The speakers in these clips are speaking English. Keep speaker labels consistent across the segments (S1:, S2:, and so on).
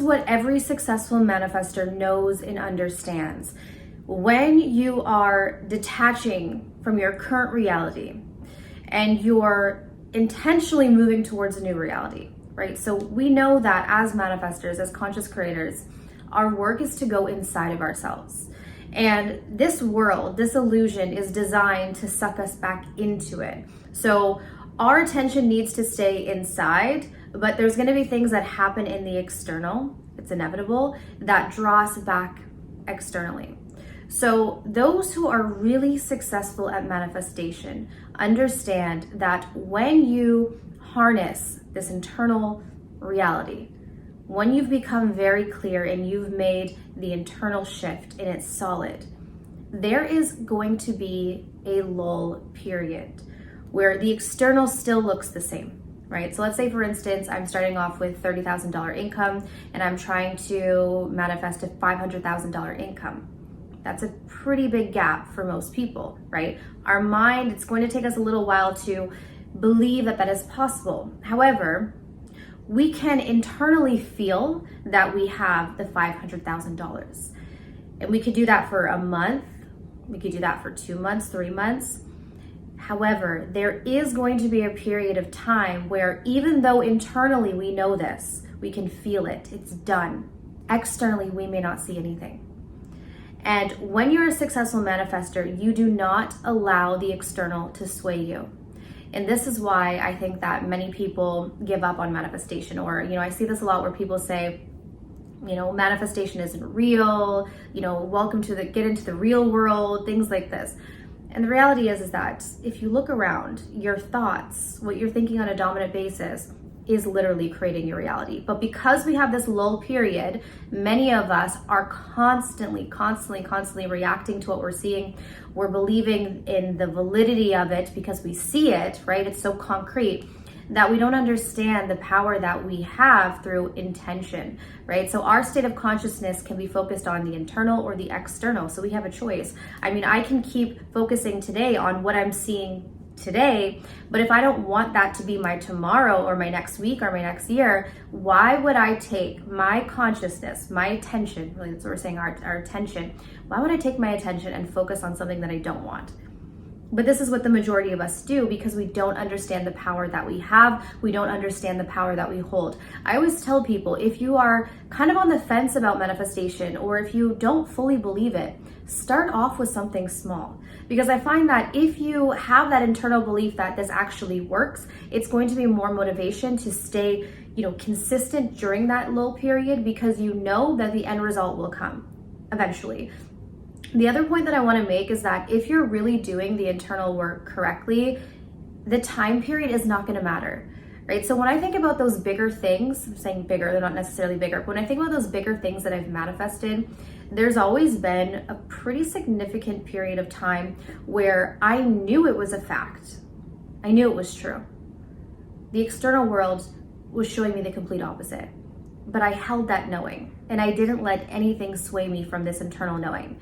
S1: what every successful manifestor knows and understands. When you are detaching from your current reality and you're intentionally moving towards a new reality, right? So we know that as manifestors, as conscious creators, our work is to go inside of ourselves. And this world, this illusion is designed to suck us back into it. So our attention needs to stay inside, but there's going to be things that happen in the external, it's inevitable, that draw us back externally. So those who are really successful at manifestation understand that when you harness this internal reality, when you've become very clear and you've made the internal shift and it's solid, there is going to be a lull period where the external still looks the same, right? So let's say, for instance, I'm starting off with $30,000 income and I'm trying to manifest a $500,000 income. That's a pretty big gap for most people, right? Our mind, it's going to take us a little while to believe that that is possible. However, we can internally feel that we have the $500,000. And we could do that for a month. We could do that for 2 months, 3 months. However, there is going to be a period of time where even though internally we know this, we can feel it, it's done. Externally, we may not see anything. And when you're a successful manifestor, you do not allow the external to sway you. And this is why I think that many people give up on manifestation. Or, I see this a lot where people say, manifestation isn't real, welcome to get into the real world, things like this. And the reality is that if you look around, your thoughts, what you're thinking on a dominant basis, is literally creating your reality. But because we have this lull period, many of us are constantly reacting to what we're seeing. We're believing in the validity of it because we see it, right? It's so concrete that we don't understand the power that we have through intention, right? So our state of consciousness can be focused on the internal or the external. So we have a choice. I can keep focusing today on what I'm seeing today, but if I don't want that to be my tomorrow or my next week or my next year, why would I take my consciousness, my attention, really that's what we're saying, our attention, why would I take my attention and focus on something that I don't want? But this is what the majority of us do because we don't understand the power that we have. We don't understand the power that we hold. I always tell people, if you are kind of on the fence about manifestation, or if you don't fully believe it, start off with something small. Because I find that if you have that internal belief that this actually works, it's going to be more motivation to stay, consistent during that lull period, because you know that the end result will come eventually. The other point that I want to make is that if you're really doing the internal work correctly, the time period is not going to matter, right? So when I think about those bigger things, I'm saying bigger, they're not necessarily bigger, but when I think about those bigger things that I've manifested, there's always been a pretty significant period of time where I knew it was a fact. I knew it was true. The external world was showing me the complete opposite, but I held that knowing and I didn't let anything sway me from this internal knowing.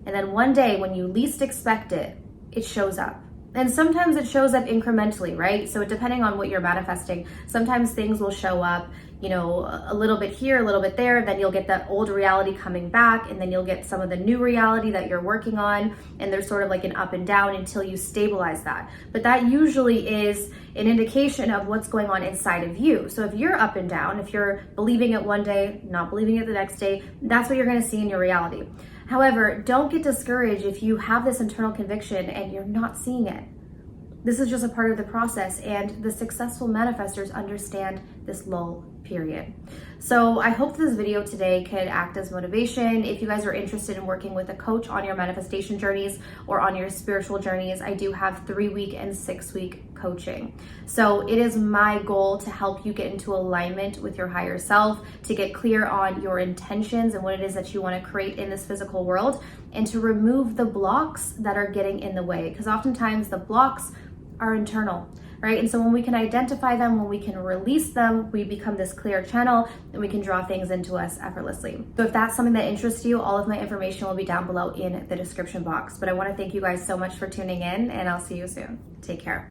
S1: And then one day when you least expect it, it shows up. And sometimes it shows up incrementally, right? So depending on what you're manifesting, sometimes things will show up, a little bit here, a little bit there, then you'll get that old reality coming back, and then you'll get some of the new reality that you're working on, and there's sort of like an up and down until you stabilize that. But that usually is an indication of what's going on inside of you. So if you're up and down, if you're believing it one day, not believing it the next day, that's what you're gonna see in your reality. However, don't get discouraged if you have this internal conviction and you're not seeing it. This is just a part of the process, and the successful manifestors understand this lull period. So I hope this video today could act as motivation. If you guys are interested in working with a coach on your manifestation journeys or on your spiritual journeys, I do have 3-week and 6-week coaching. So it is my goal to help you get into alignment with your higher self, to get clear on your intentions and what it is that you want to create in this physical world, and to remove the blocks that are getting in the way. Because oftentimes the blocks are internal, right? And so when we can identify them, when we can release them, we become this clear channel and we can draw things into us effortlessly. So if that's something that interests you, all of my information will be down below in the description box. But I want to thank you guys so much for tuning in, and I'll see you soon. Take care.